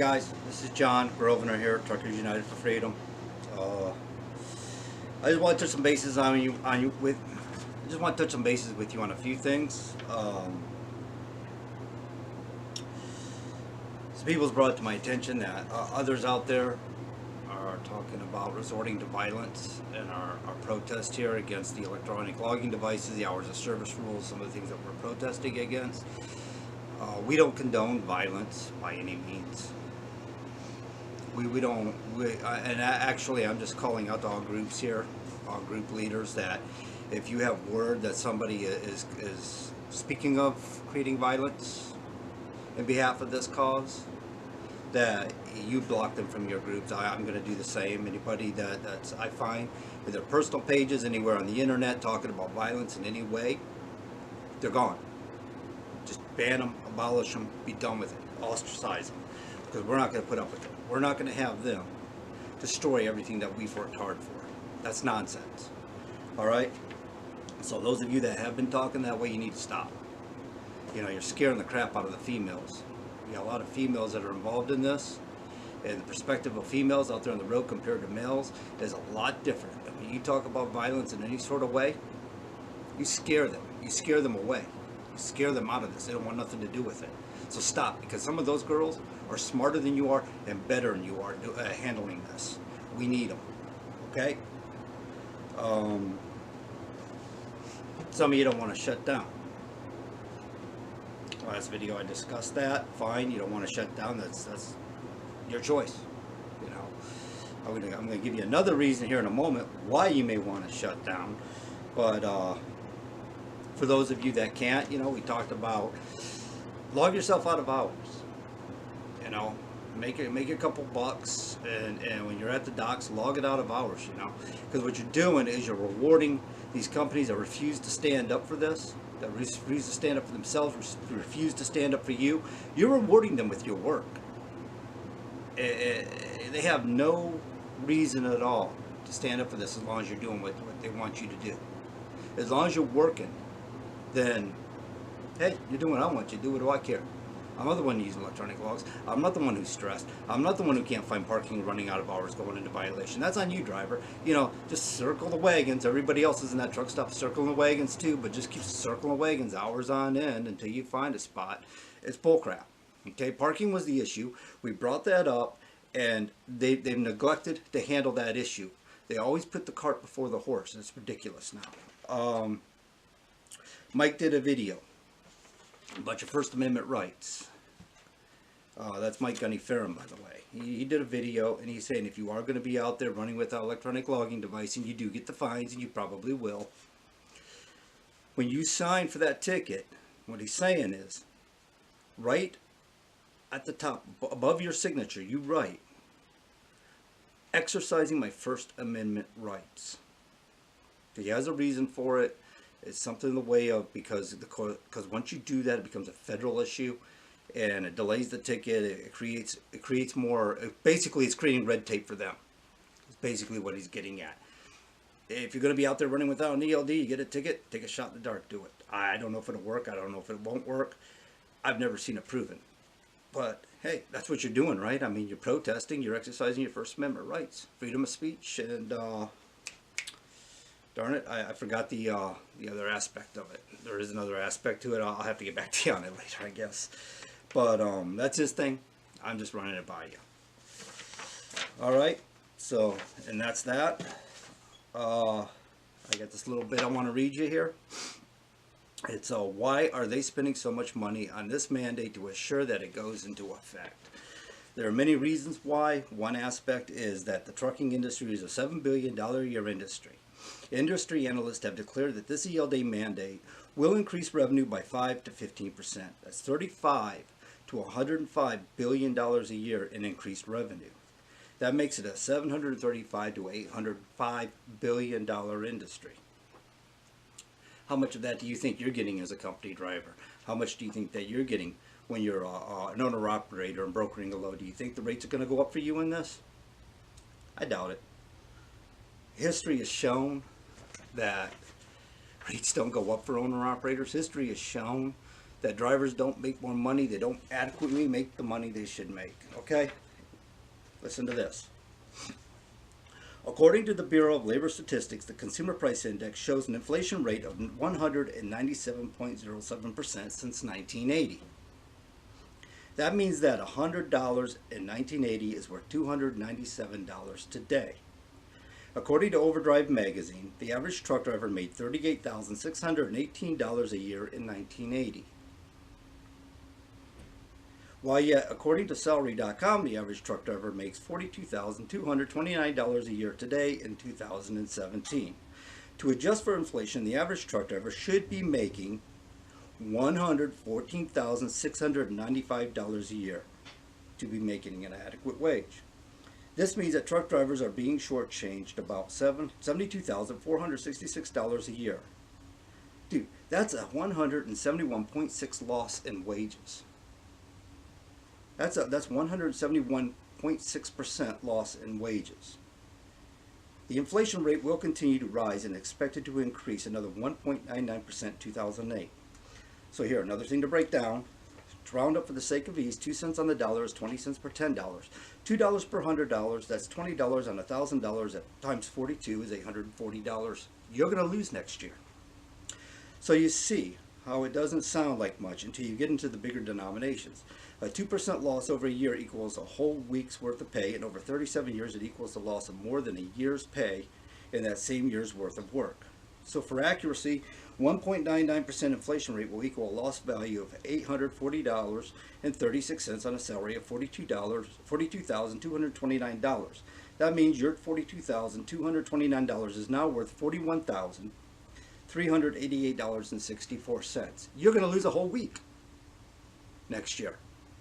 guys, this is John Grosvenor here, Truckers United for Freedom. I just want to touch some bases on you with. I just want to touch some bases with you on a few things. Some people's brought to my attention that others out there are talking about resorting to violence in our protest here against the electronic logging devices, the hours of service rules, some of the things that we're protesting against. We don't condone violence by any means. Actually, I'm just calling out to all groups here, all group leaders, that if you have word that somebody is speaking of creating violence in behalf of this cause, that you block them from your groups. I'm going to do the same. Anybody that's I find with their personal pages anywhere on the internet talking about violence in any way, they're gone. Just ban them, abolish them, be done with it, ostracize them, because we're not going to put up with it. We're not going to have them destroy everything that we've worked hard for. That's nonsense. All right? So those of you that have been talking that way, you need to stop. You know, you're scaring the crap out of the females. We got a lot of females that are involved in this, and the perspective of females out there on the road compared to males is a lot different. When you talk about violence in any sort of way, you scare them. You scare them away. You scare them out of this. They don't want nothing to do with it. So stop, because some of those girls are smarter than you are and better than you are handling this. We need them. Okay? Some of you don't want to shut down. Last video I discussed that. Fine, you don't want to shut down. That's your choice. You know, I'm gonna give you another reason here in a moment why you may want to shut down. But for those of you that can't, you know, we talked about log yourself out of hours. You know, make a couple bucks, and when you're at the docks, log it out of hours. You know, because what you're doing is you're rewarding these companies that refuse to stand up for this, that refuse to stand up for themselves, refuse to stand up for you. You're rewarding them with your work. They have no reason at all to stand up for this as long as you're doing what they want you to do. As long as you're working, then, hey, you're doing what I want you to do. What do I care? I'm not the one using electronic logs. I'm not the one who's stressed. I'm not the one who can't find parking running out of hours going into violation. That's on you, driver. You know, just circle the wagons. Everybody else is in that truck stop circling the wagons too, but just keep circling the wagons hours on end until you find a spot. It's bullcrap. Okay, parking was the issue. We brought that up, and they've neglected to handle that issue. They always put the cart before the horse, and it's ridiculous now. Mike did a video about your First Amendment rights. That's Mike Gunny Ferrum, by the way. He did a video, and he's saying if you are going to be out there running with an electronic logging device, and you do get the fines, and you probably will, when you sign for that ticket, what he's saying is, right at the top, above your signature, you write, exercising my First Amendment rights. He has a reason for it. It's something in the way of, because once you do that, it becomes a federal issue, and it delays the ticket. It creates more. Basically, it's creating red tape for them. It's basically what he's getting at. If you're going to be out there running without an ELD, you get a ticket, take a shot in the dark, do it. I don't know if it'll work. I don't know if it won't work. I've never seen it proven. But hey, that's what you're doing, right? I mean, you're protesting. You're exercising your First Amendment rights, freedom of speech, and darn it, I forgot the other aspect of it. There is another aspect to it. I'll have to get back to you on it later, I guess. But that's his thing. I'm just running it by you. All right. So, and that's that. I got this little bit I want to read you here. It's why are they spending so much money on this mandate to assure that it goes into effect? There are many reasons why. One aspect is that the trucking industry is a $7 billion a year industry. Industry analysts have declared that this ELD mandate will increase revenue by 5 to 15%. That's 35 to $105 billion a year in increased revenue. That makes it a $735 to $805 billion industry. How much of that do you think you're getting as a company driver? How much do you think that you're getting when you're an owner-operator and brokering a load? Do you think the rates are going to go up for you in this? I doubt it. History has shown that rates don't go up for owner-operators. History has shown that drivers don't make more money. They don't adequately make the money they should make. Okay? Listen to this. According to the Bureau of Labor Statistics, the Consumer Price Index shows an inflation rate of 197.07% since 1980. That means that $100 in 1980 is worth $297 today. According to Overdrive magazine, the average truck driver made $38,618 a year in 1980. While yet, according to Salary.com, the average truck driver makes $42,229 a year today in 2017. To adjust for inflation, the average truck driver should be making $114,695 a year to be making an adequate wage. This means that truck drivers are being shortchanged about $72,466 a year. Dude, that's a 171.6 loss in wages. That's 171.6% loss in wages. The inflation rate will continue to rise and expected to increase another 1.99% in 2008. So here, another thing to break down. To round up for the sake of ease, 2 cents on the dollar is 20 cents per $10. $2 per $100, that's $20 on $1,000 at times 42 is $840. You're going to lose next year. So you see how it doesn't sound like much until you get into the bigger denominations. A 2% loss over a year equals a whole week's worth of pay, and over 37 years it equals the loss of more than a year's pay in that same year's worth of work. So for accuracy, 1.99% inflation rate will equal a lost value of $840.36 on a salary of $42,229. That means your $42,229 is now worth $41,388.64. You're going to lose a whole week next year.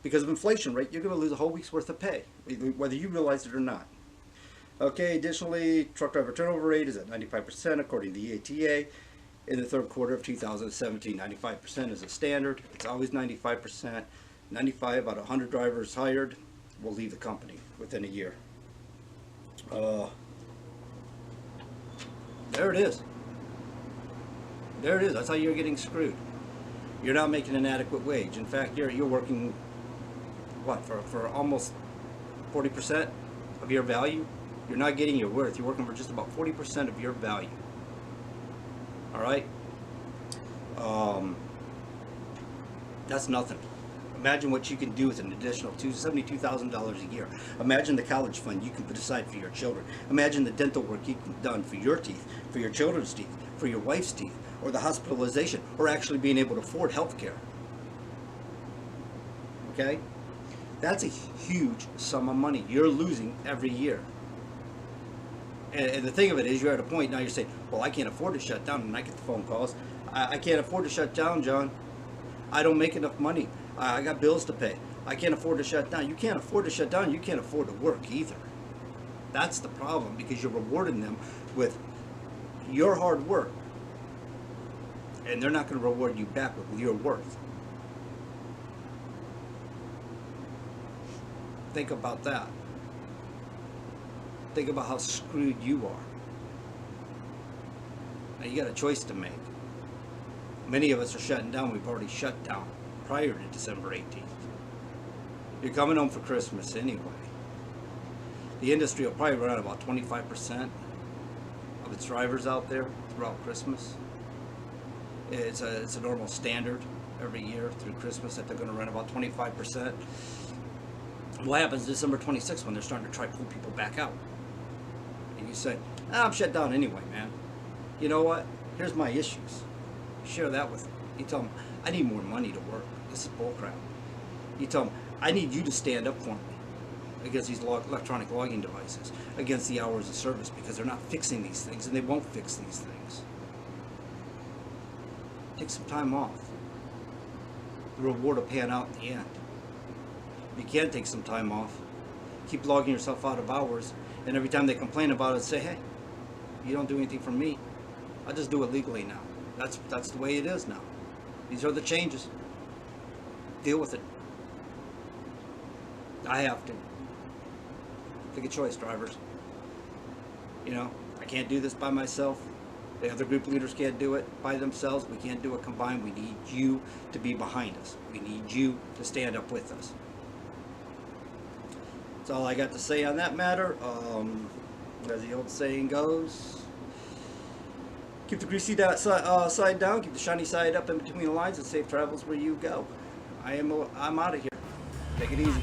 Because of inflation rate, you're going to lose a whole week's worth of pay, whether you realize it or not. Okay, additionally, truck driver turnover rate is at 95% according to the ATA. In the third quarter of 2017, 95% is a standard. It's always 95%. 95 out of 100 drivers hired will leave the company within a year. There it is. There it is. That's how you're getting screwed. You're not making an adequate wage. In fact, you're working, what, for almost 40% of your value? You're not getting your worth. You're working for just about 40% of your value. All right? That's nothing. Imagine what you can do with an additional $72,000 a year. Imagine the college fund you can put aside for your children. Imagine the dental work you can done for your teeth, for your children's teeth, for your wife's teeth, or the hospitalization, or actually being able to afford health care. Okay? That's a huge sum of money you're losing every year. And the thing of it is, you're at a point now you're saying, well, I can't afford to shut down, and I get the phone calls. I can't afford to shut down, John. I don't make enough money. I got bills to pay. I can't afford to shut down. You can't afford to shut down. You can't afford to work either. That's the problem, because you're rewarding them with your hard work, and they're not going to reward you back with your worth. Think about that. Think about how screwed you are. Now you got a choice to make. Many of us are shutting down. We've already shut down prior to December 18th. You're coming home for Christmas anyway. The industry will probably run about 25% of its drivers out there throughout Christmas. It's a normal standard every year through Christmas that they're going to run about 25%. What happens December 26th when they're starting to try to pull people back out? And you say, I'm shut down anyway, man. You know what? Here's my issues. Share that with them. You tell them, I need more money to work. This is bullcrap. You tell them, I need you to stand up for me against these electronic logging devices, against the hours of service, because they're not fixing these things, and they won't fix these things. Take some time off. The reward will pan out in the end. If you can't take some time off, keep logging yourself out of hours, and every time they complain about it, say, hey, you don't do anything for me. I'll just do it legally now. That's the way it is now. These are the changes. Deal with it. I have to. Take a choice, drivers. You know, I can't do this by myself. The other group leaders can't do it by themselves. We can't do it combined. We need you to be behind us. We need you to stand up with us. That's all I got to say on that matter. As the old saying goes, keep the greasy side down, keep the shiny side up in between the lines, and safe travels where you go. I'm out of here. Take it easy.